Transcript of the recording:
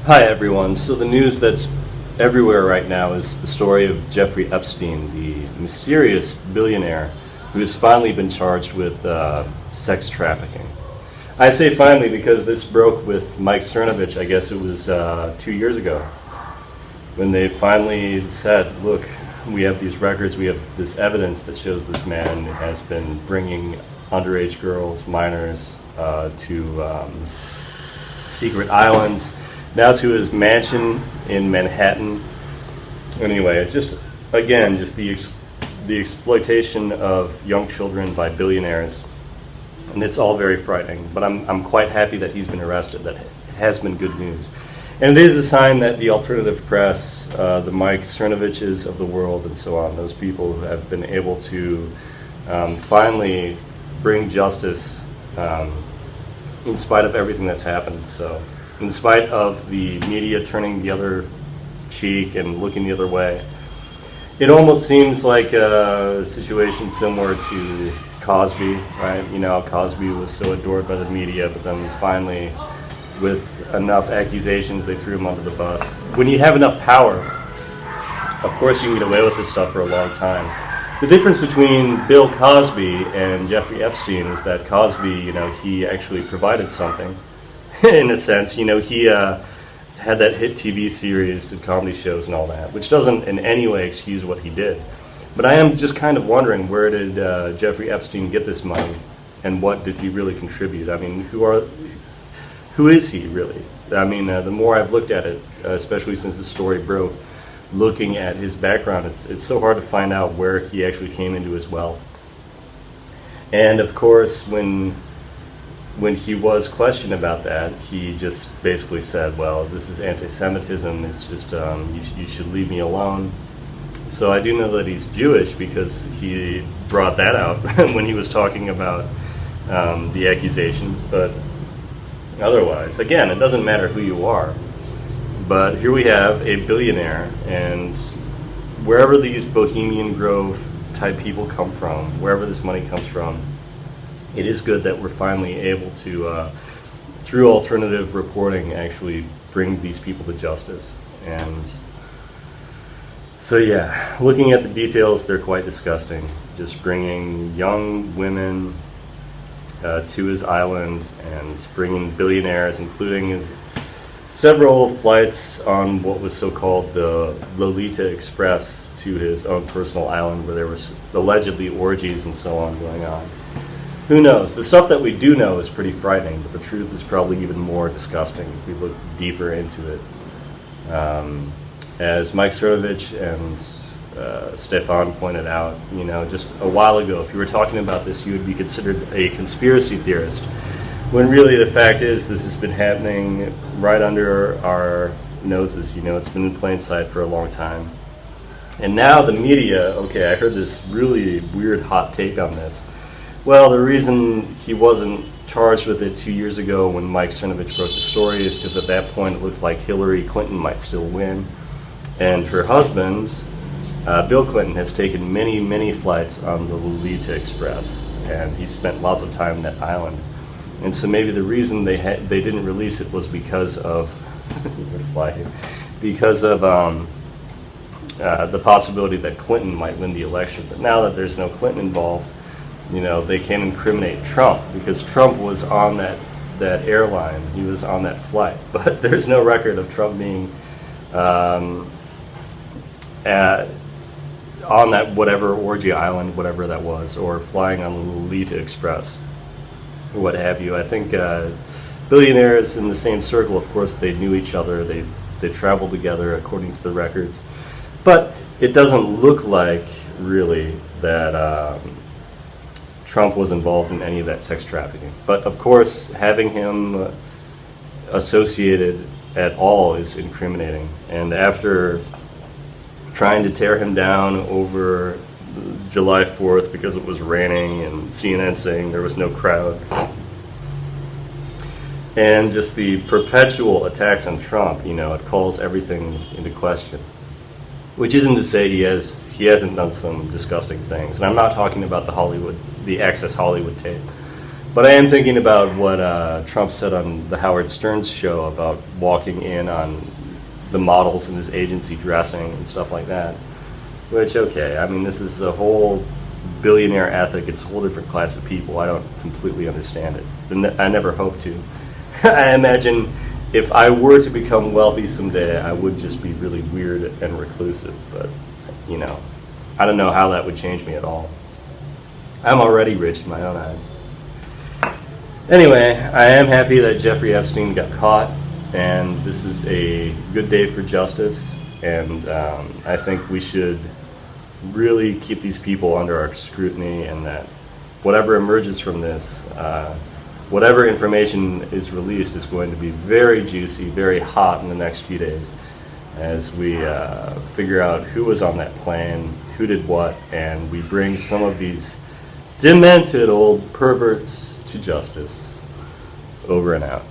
Hi everyone. So the news that's everywhere right now is the story of Jeffrey Epstein, the mysterious billionaire who has finally been charged with sex trafficking. I say finally because this broke with Mike Cernovich, I guess it was 2 years ago, when they finally said, look, we have these records, we have this evidence that shows this man has been bringing underage girls, minors, to secret islands, now to his mansion in Manhattan. Anyway, it's just, again, just the exploitation of young children by billionaires, and it's all very frightening. But I'm quite happy that he's been arrested. That has been good news, and it is a sign that the alternative press, the Mike Cernoviches of the world, and so on, those people have been able to finally bring justice in spite of everything that's happened. So, in spite of the media turning the other cheek and looking the other way, it almost seems like a situation similar to Cosby, right? You know, Cosby was so adored by the media, but then finally, with enough accusations, they threw him under the bus. When you have enough power, of course you can get away with this stuff for a long time. The difference between Bill Cosby and Jeffrey Epstein is that Cosby, you know, he actually provided something. In a sense, you know, he had that hit TV series, did comedy shows and all that, which doesn't in any way excuse what he did. But I am just kind of wondering, where did Jeffrey Epstein get this money, and what did he really contribute? I mean, who is he really? I mean, the more I've looked at it, especially since the story broke, looking at his background, it's so hard to find out where he actually came into his wealth. And of course, when he was questioned about that, he just basically said, well, this is anti-Semitism, it's just, you should leave me alone. So I do know that he's Jewish because he brought that out when he was talking about the accusations, but otherwise, again, it doesn't matter who you are. But here we have a billionaire, and wherever these Bohemian Grove type people come from, wherever this money comes from, it is good that we're finally able to, through alternative reporting, actually bring these people to justice. And so yeah, looking at the details, they're quite disgusting. Just bringing young women to his island and bringing billionaires, including his several flights on what was so-called the Lolita Express to his own personal island, where there was allegedly orgies and so on going on. Who knows? The stuff that we do know is pretty frightening, but the truth is probably even more disgusting if we look deeper into it. As Mike Cernovich and Stefan pointed out, you know, just a while ago, if you were talking about this, you would be considered a conspiracy theorist, when really the fact is this has been happening right under our noses. You know, it's been in plain sight for a long time. And now the media, okay, I heard this really weird hot take on this. Well, the reason he wasn't charged with it 2 years ago when Mike Cernovich broke the story is because at that point it looked like Hillary Clinton might still win. And her husband, Bill Clinton, has taken many, many flights on the Lolita Express, and he spent lots of time on that island. And so maybe the reason they didn't release it was because of the possibility that Clinton might win the election. But now that there's no Clinton involved, you know, they can incriminate Trump because Trump was on that airline, he was on that flight. But there's no record of Trump being on that whatever orgy island, whatever that was, or flying on the Lolita Express, or what have you. I think billionaires in the same circle, of course, they knew each other, they traveled together according to the records. But it doesn't look like, really, that Trump was involved in any of that sex trafficking. But of course, having him associated at all is incriminating. And after trying to tear him down over July 4th because it was raining and CNN saying there was no crowd, and just the perpetual attacks on Trump, you know, it calls everything into question. Which isn't to say he hasn't done some disgusting things. And I'm not talking about the Access Hollywood tape. But I am thinking about what Trump said on the Howard Stern's show about walking in on the models in his agency dressing and stuff like that. Which, okay, I mean, this is a whole billionaire ethic. It's a whole different class of people. I don't completely understand it. I never hope to. I imagine if I were to become wealthy someday, I would just be really weird and reclusive. But, you know, I don't know how that would change me at all. I'm already rich in my own eyes. Anyway, I am happy that Jeffrey Epstein got caught, and this is a good day for justice, and I think we should really keep these people under our scrutiny, and that whatever emerges from this, whatever information is released is going to be very juicy, very hot in the next few days as we figure out who was on that plane, who did what, and we bring some of these demented old perverts to justice. Over and out.